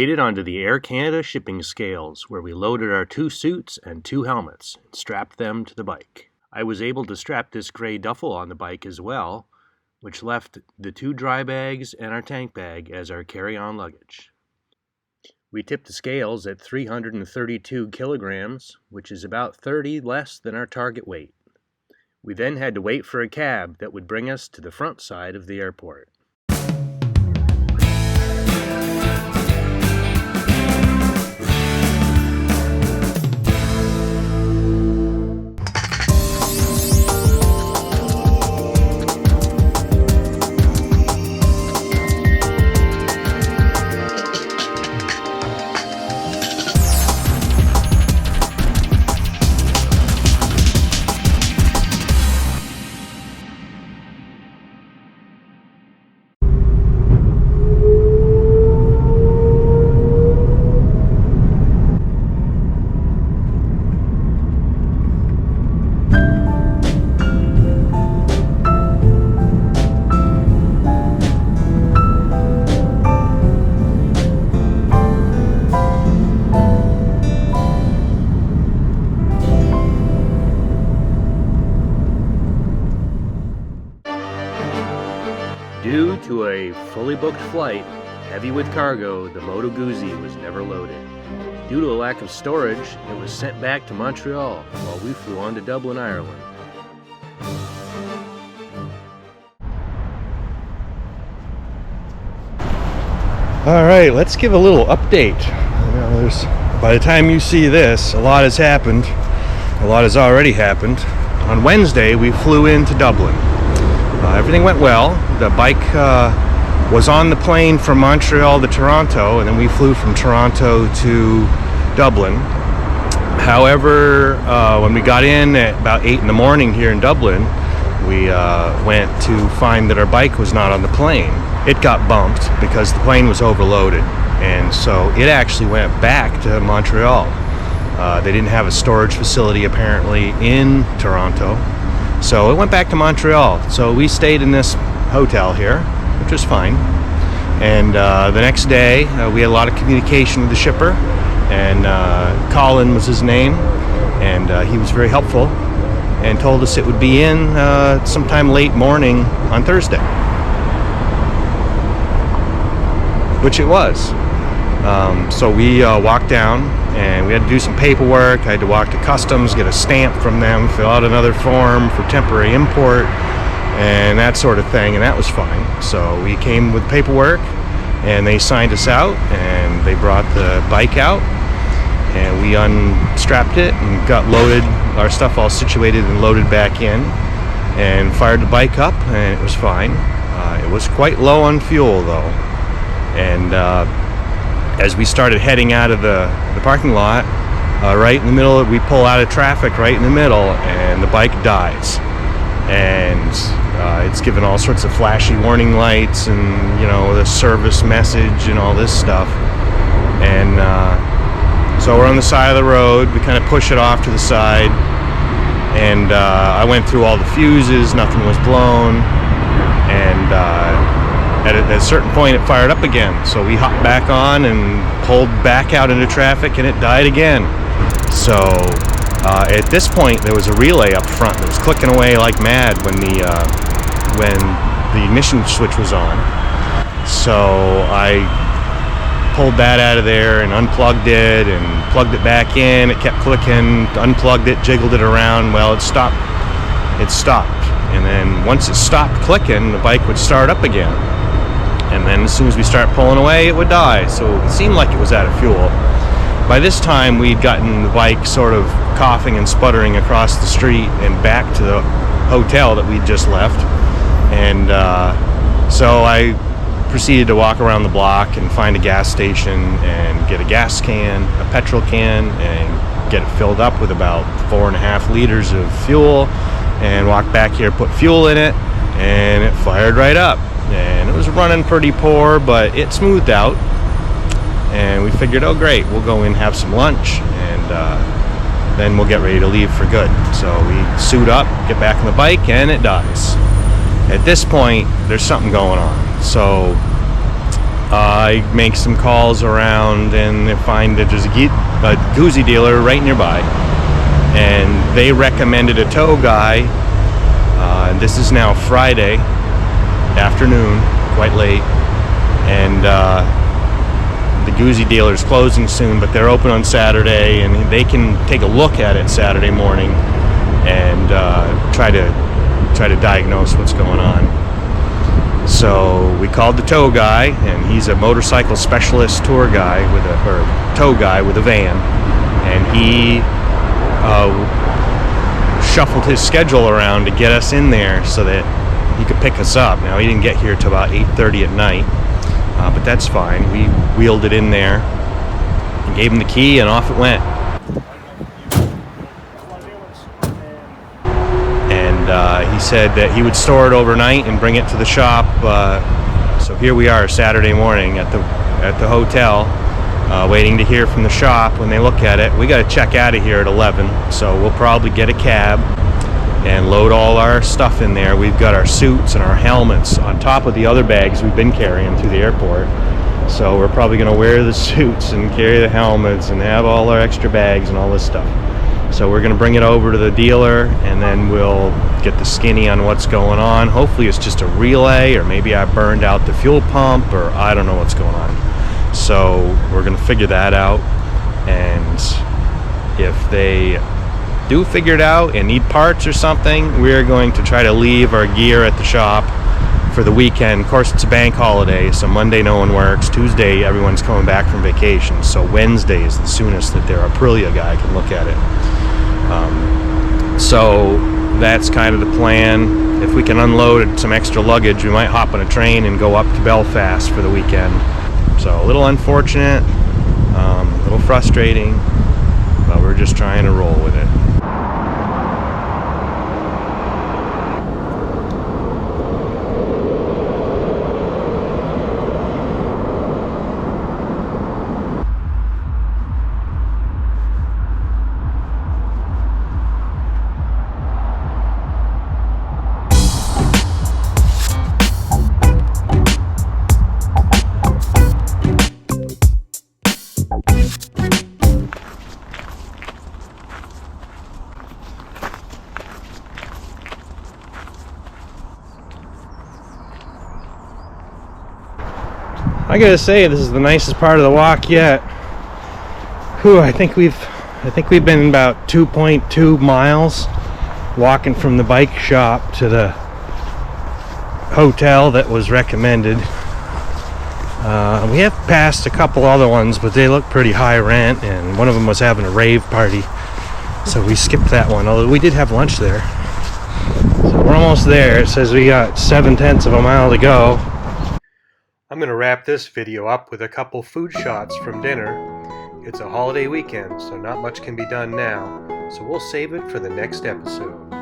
made it onto the Air Canada shipping scales, where we loaded our 2 suits and 2 helmets and strapped them to the bike. I was able to strap this gray duffel on the bike as well, which left the 2 dry bags and our tank bag as our carry-on luggage. We tipped the scales at 332 kilograms, which is about 30 less than our target weight. We then had to wait for a cab that would bring us to the front side of the airport. Due to a fully booked flight, heavy with cargo, the Moto Guzzi was never loaded. Due to a lack of storage, it was sent back to Montreal while we flew on to Dublin, Ireland. Alright, let's give a little update. By the time you see this, a lot has happened. A lot has already happened. On Wednesday, we flew into Dublin. Everything went well. The bike was on the plane from Montreal to Toronto, and then we flew from Toronto to Dublin. However, when we got in at about 8 in the morning here in Dublin, we went to find that our bike was not on the plane. It got bumped because the plane was overloaded, and so it actually went back to Montreal. They didn't have a storage facility apparently in Toronto. So it went back to Montreal. So we stayed in this hotel here, which was fine. And the next day, we had a lot of communication with the shipper. And Colin was his name. And he was very helpful and told us it would be in sometime late morning on Thursday. Which it was. So we walked down and we had to do some paperwork. I had to walk to customs, get a stamp from them, fill out another form for temporary import and that sort of thing, and that was fine. So we came with paperwork and they signed us out and they brought the bike out and we unstrapped it and got loaded, our stuff all situated and loaded back in, and fired the bike up, and it was fine. It was quite low on fuel though, and as we started heading out of the parking lot, right in the middle, we pull out of traffic right in the middle, and the bike dies. And it's given all sorts of flashy warning lights and, you know, the service message and all this stuff. And so we're on the side of the road. We kind of push it off to the side. And I went through all the fuses. Nothing was blown. And at a certain point, it fired up again. So we hopped back on and pulled back out into traffic, and it died again. So at this point, there was a relay up front that was clicking away like mad when the ignition switch was on. So I pulled that out of there and unplugged it and plugged it back in. It kept clicking, unplugged it, jiggled it around. Well, it stopped. It stopped. And then once it stopped clicking, the bike would start up again. And then as soon as we start pulling away, it would die. So it seemed like it was out of fuel. By this time, we'd gotten the bike sort of coughing and sputtering across the street and back to the hotel that we'd just left. And so I proceeded to walk around the block and find a gas station and get a gas can, a petrol can, and get it filled up with about 4.5 liters of fuel, and walk back here, put fuel in it, and it fired right up. And it was running pretty poor, but it smoothed out. And we figured, oh great, we'll go in, have some lunch, and then we'll get ready to leave for good. So we suit up, get back on the bike, and it dies. At this point, there's something going on. So I make some calls around and find that there's a Guzzi dealer right nearby, and they recommended a tow guy. This is now Friday afternoon, quite late, and the Guzzi dealer is closing soon, but they're open on Saturday, and they can take a look at it Saturday morning and try to diagnose what's going on. So we called the tow guy, and he's a motorcycle specialist tow guy with a van, and he shuffled his schedule around to get us in there so that he could pick us up. Now, he didn't get here till about 8:30 at night, but that's fine. We wheeled it in there and gave him the key, and off it went. And he said that he would store it overnight and bring it to the shop. So here we are Saturday morning at the hotel, waiting to hear from the shop when they look at it. We got to check out of here at 11, so we'll probably get a cab and load all our stuff in there. We've got our suits and our helmets on top of the other bags we've been carrying through the airport. So we're probably going to wear the suits and carry the helmets and have all our extra bags and all this stuff. So we're going to bring it over to the dealer, and then we'll get the skinny on what's going on. Hopefully it's just a relay, or maybe I burned out the fuel pump, or I don't know what's going on. So we're going to figure that out, and if they do figure it out and need parts or something, we're going to try to leave our gear at the shop for the weekend. Of course, it's a bank holiday, so Monday no one works. Tuesday everyone's coming back from vacation, so Wednesday is the soonest that their Aprilia guy can look at it. So that's kind of the plan. If we can unload some extra luggage, we might hop on a train and go up to Belfast for the weekend. So a little unfortunate, a little frustrating, but we're just trying to roll with it. I gotta say, this is the nicest part of the walk yet. Whew, I think we've been about 2.2 miles walking from the bike shop to the hotel that was recommended. We have passed a couple other ones, but they look pretty high rent, and one of them was having a rave party, so we skipped that one, although we did have lunch there. So we're almost there. It says we got 0.7 of a mile to go. I'm going to wrap this video up with a couple food shots from dinner. It's a holiday weekend, so not much can be done now, so we'll save it for the next episode.